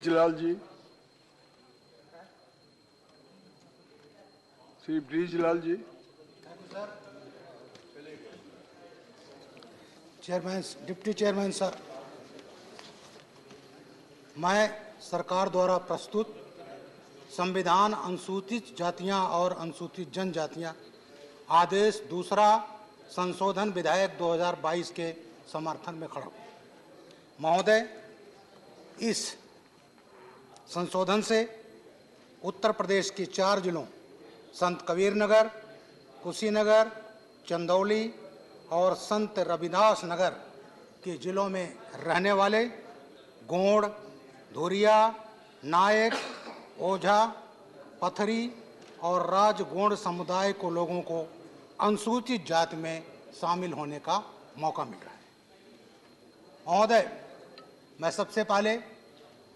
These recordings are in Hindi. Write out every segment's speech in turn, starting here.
ब्रिजलाल जी, श्री ब्रिजलाल जी। चेयरमैन, डिप्टी चेयरमैन सर, मैं सरकार द्वारा प्रस्तुत संविधान अनुसूचित जातियां और अनुसूचित जनजातियां आदेश दूसरा संशोधन विधेयक 2022 के समर्थन में खड़ा हूं। महोदय, इस संशोधन से उत्तर प्रदेश के 4 जिलों संत कबीरनगर, कुशीनगर, चंदौली और संत रविदास नगर के जिलों में रहने वाले गोंड, धुरिया, नायक, ओझा, पथरी और राजगोंड समुदाय को लोगों को अनुसूचित जाति में शामिल होने का मौका मिल रहा है। महोदय, मैं सबसे पहले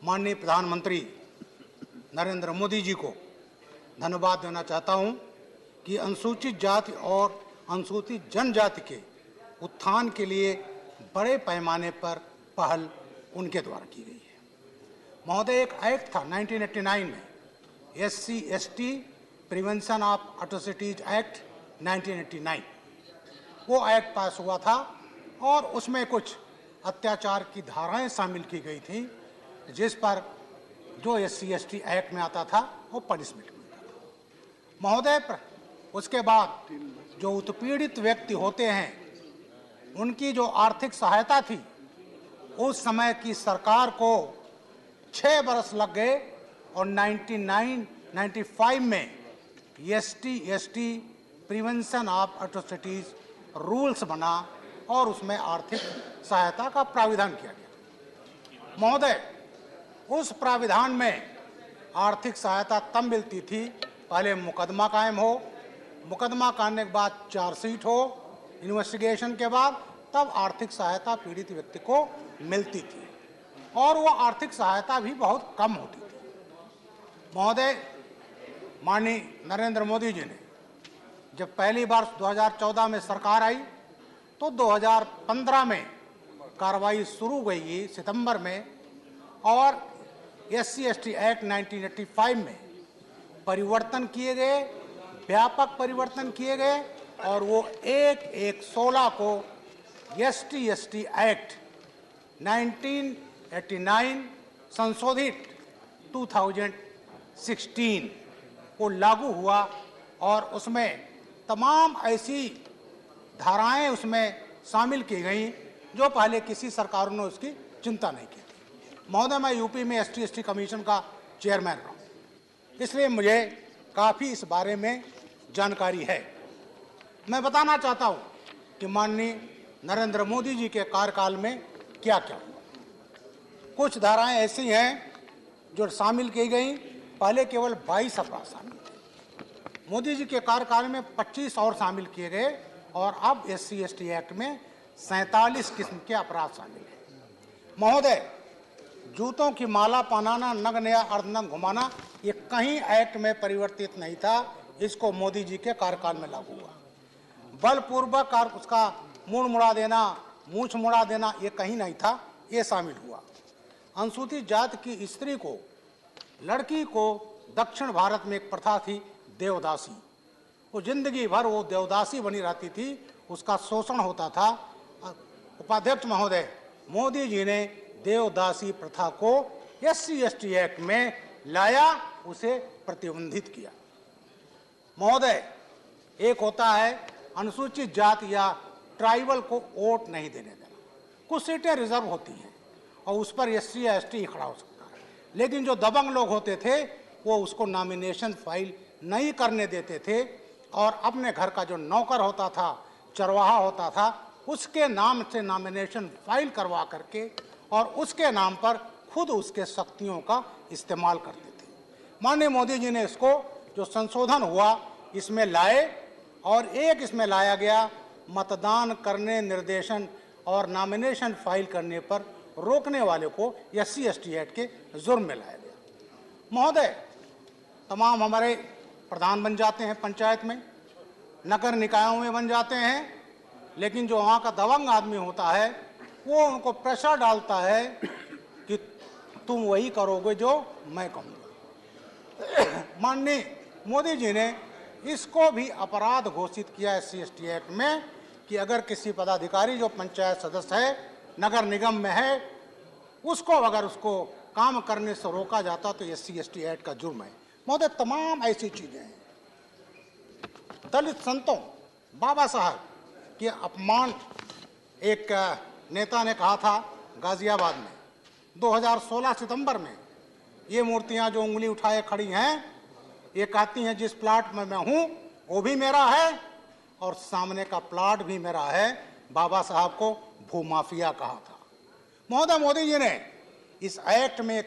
माननीय प्रधानमंत्री नरेंद्र मोदी जी को धन्यवाद देना चाहता हूं कि अनुसूचित जाति और अनुसूचित जनजाति के उत्थान के लिए बड़े पैमाने पर पहल उनके द्वारा की गई है। महोदय, एक एक्ट था 1989 में, SC/ST prevention of atrocities act 1989, वो एक्ट पास हुआ था और उसमें कुछ अत्याचार की धाराएं शामिल की गई थी, जिस पर जो SC/ST एक्ट में आता था वो पनिशमेंट मिलता था। महोदय, उसके बाद जो उत्पीड़ित व्यक्ति होते हैं उनकी जो आर्थिक सहायता थी, उस समय की सरकार को 6 बरस लग गए और 1995 में ST/ST prevention of atrocities rules बना और उसमें आर्थिक सहायता का प्राविधान किया गया। महोदय, उस प्राविधान में आर्थिक सहायता तब मिलती थी पहले मुकदमा कायम हो, मुकदमा करने के बाद चार्जशीट हो, इन्वेस्टिगेशन के बाद तब आर्थिक सहायता पीड़ित व्यक्ति को मिलती थी और वो आर्थिक सहायता भी बहुत कम होती थी। महोदय, माननीय नरेंद्र मोदी जी ने जब पहली बार 2014 में सरकार आई तो 2015 में कार्रवाई शुरू हुई सितंबर में और SC/ST एक्ट 1985 में परिवर्तन किए गए, व्यापक परिवर्तन किए गए और वो 1/1/16 को ST/ST एक्ट 1989 संशोधित 2016 को लागू हुआ और उसमें तमाम ऐसी धाराएं उसमें शामिल की गई जो पहले किसी सरकारों ने उसकी चिंता नहीं की थी। महोदय, मैं यूपी में ST/ST कमीशन का चेयरमैन रहा हूं, इसलिए मुझे काफ़ी इस बारे में जानकारी है। मैं बताना चाहता हूं कि माननीय नरेंद्र मोदी जी के कार्यकाल में क्या क्या हुआ। कुछ धाराएं ऐसी हैं जो शामिल की गई, पहले केवल 22 अपराध शामिल थे, मोदी जी के कार्यकाल में 25 और शामिल किए गए और अब SC/ST एक्ट में 47 किस्म के अपराध शामिल हैं। महोदय, जूतों की माला पहनाना, नग्न या अर्धनग्न घुमाना, ये कहीं एक्ट में परिवर्तित नहीं था, इसको मोदी जी के कार्यकाल में लागू हुआ। बलपूर्वक उसका मुंह मुड़ा देना, मूछ मुड़ा देना, ये कहीं नहीं था, ये शामिल हुआ। अनुसूचित जाति की स्त्री को, लड़की को दक्षिण भारत में एक प्रथा थी देवदासी, वो जिंदगी भर वो देवदासी बनी रहती थी, उसका शोषण होता था। उपाध्यक्ष महोदय, मोदी जी ने देवदासी प्रथा को SC/ST एक्ट में लाया, उसे प्रतिबंधित किया। महोदय, एक होता है अनुसूचित जाति या ट्राइबल को वोट नहीं देने देना, कुछ सीटें रिजर्व होती हैं और उस पर SC/ST ही खड़ा हो सकता है, लेकिन जो दबंग लोग होते थे वो उसको नॉमिनेशन फाइल नहीं करने देते थे और अपने घर का जो नौकर होता था, चरवाहा होता था, उसके नाम से नॉमिनेशन फाइल करवा करके और उसके नाम पर खुद उसके शक्तियों का इस्तेमाल करते थे। माननीय मोदी जी ने इसको जो संशोधन हुआ इसमें लाए और एक इसमें लाया गया मतदान करने, निर्देशन और नॉमिनेशन फाइल करने पर रोकने वाले को SC/ST एक्ट के जुर्म में लाया गया। महोदय, तमाम हमारे प्रधान बन जाते हैं पंचायत में, नगर निकायों में बन जाते हैं, लेकिन जो वहाँ का दबंग आदमी होता है वो उनको प्रेशर डालता है कि तुम वही करोगे जो मैं कहूँगा। माननीय मोदी जी ने इसको भी अपराध घोषित किया SC/ST एक्ट में कि अगर किसी पदाधिकारी जो पंचायत सदस्य है, नगर निगम में है, उसको अगर उसको काम करने से रोका जाता तो SC/ST एक्ट का जुर्म है। महोदय, तमाम ऐसी चीजें हैं। दलित संतों, बाबा साहब के अपमान, एक नेता ने कहा था गाजियाबाद में 2016 सितंबर में, ये मूर्तियां जो उंगली उठाए खड़ी हैं, ये कहती हैं जिस प्लाट में मैं हूं वो भी मेरा है और सामने का प्लाट भी मेरा है। बाबा साहब को भूमाफिया कहा था। महोदय, मोदी जी ने इस एक्ट में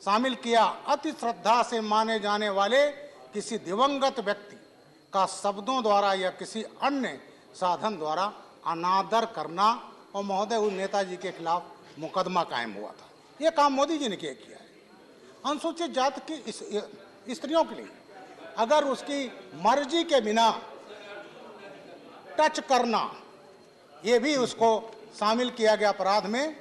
शामिल किया अति श्रद्धा से माने जाने वाले किसी दिवंगत व्यक्ति का शब्दों द्वारा या किसी अन्य साधन द्वारा अनादर करना, और महोदय उस नेताजी के खिलाफ मुकदमा कायम हुआ था। ये काम मोदी जी ने किया है। अनुसूचित जाति की स्त्रियों के लिए अगर उसकी मर्जी के बिना टच करना, ये भी उसको शामिल किया गया अपराध में।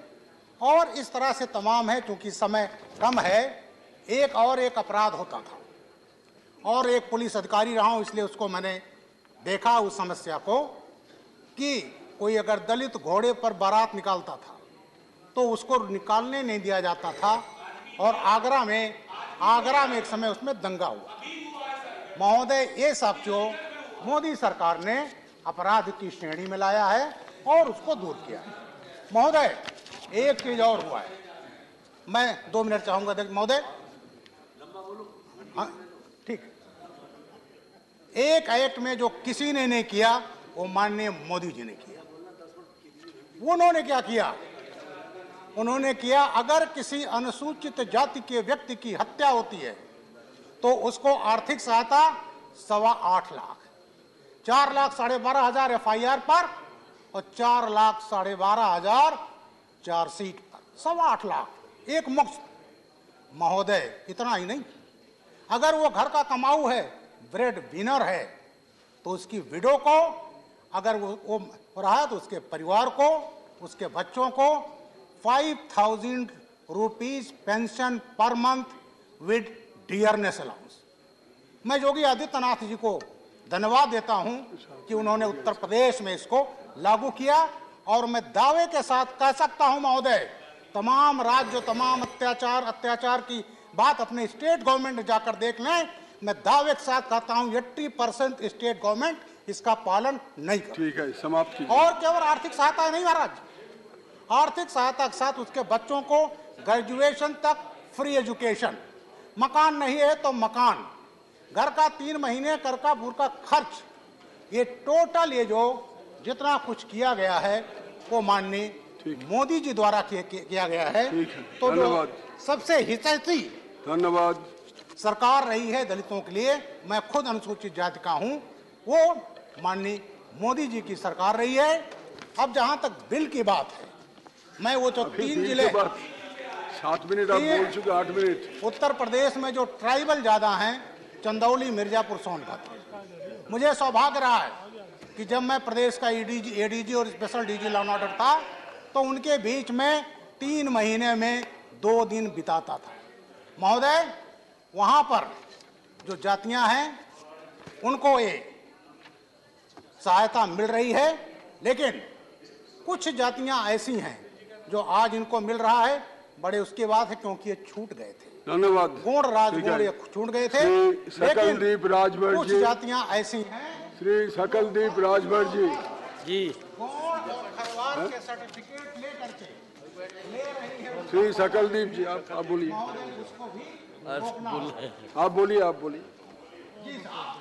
और इस तरह से तमाम है। क्योंकि समय कम है, एक अपराध होता था और एक पुलिस अधिकारी रहा हूं, इसलिए उसको मैंने देखा उस समस्या को कि कोई अगर दलित घोड़े पर बारात निकालता था तो उसको निकालने नहीं दिया जाता था। और आगरा में एक समय उसमें दंगा हुआ। महोदय, ये सब जो मोदी सरकार ने अपराध की श्रेणी में लाया है और उसको दूर किया है। महोदय, एक चीज और हुआ है, मैं 2 मिनट चाहूंगा महोदय। हाँ, ठीक। एक एक्ट में जो किसी ने नहीं किया वो माननीय मोदी जी ने किया। उन्होंने क्या किया? उन्होंने किया, अगर किसी अनुसूचित जाति के व्यक्ति की हत्या होती है तो उसको आर्थिक सहायता 8.25 लाख, 4 लाख 12,500 FIR पर और 4 लाख 12,500 चार्जशीट पर, 8.25 लाख एक मुफ्त। महोदय, इतना ही नहीं, अगर वो घर का कमाऊ है, ब्रेड विनर है, तो उसकी विडो को, अगर वो रहा तो उसके परिवार को, उसके बच्चों को 5,000 rupees pension per month with dearness allowance. मैं योगी आदित्यनाथ जी को धन्यवाद देता हूं कि उन्होंने उत्तर प्रदेश में इसको लागू किया। और मैं दावे के साथ कह सकता हूं महोदय, तमाम राज्य, तमाम अत्याचार की बात अपने स्टेट गवर्नमेंट में जाकर देख लें। मैं दावे के साथ कहता हूं 80% स्टेट गवर्नमेंट इसका पालन नहीं करती। ठीक है, समाप्त कीजिए। और केवल आर्थिक सहायता नहीं महाराज, आर्थिक सहायता के साथ उसके बच्चों को ग्रेजुएशन तक फ्री एजुकेशन, मकान नहीं है तो मकान, घर का 3 महीने कर का पूरा खर्च, ये टोटल ये जो जितना कुछ किया गया है वो माननीय मोदी जी द्वारा किया गया है। तो जो सबसे हितैषी धन्यवाद सरकार रही है दलितों के लिए, मैं खुद अनुसूचित जाति का हूं, वो माननीय मोदी जी की सरकार रही है। अब जहां तक बिल की बात है, मैं वो जो 3 जिले, 7 मिनट आप बोल चुके, 8 मिनट। उत्तर प्रदेश में जो ट्राइबल ज्यादा हैं, चंदौली, मिर्जापुर, सोनभद्र, मुझे सौभाग्य रहा है कि जब मैं प्रदेश का ADG और special DG law and order था तो उनके बीच में 3 महीने में 2 दिन बिताता था। महोदय, वहां पर जो जातियां हैं उनको ये सहायता मिल रही है, लेकिन कुछ जातियां ऐसी हैं जो आज इनको मिल रहा है, बड़े उसके बाद है क्योंकि ये छूट गए थे। धन्यवाद। गोंड राजगोंड ये छूट गए थे, सकलदीप राजभर कुछ जी, जातियां ऐसी हैं। श्री सकलदीप राजभर जी गोंड और खरवार के सर्टिफिकेट लेकर के ले रही है। श्री सकलदीप जी, आप बोलिए। उसको भी रोकना। आप बोलिए। जी साहब।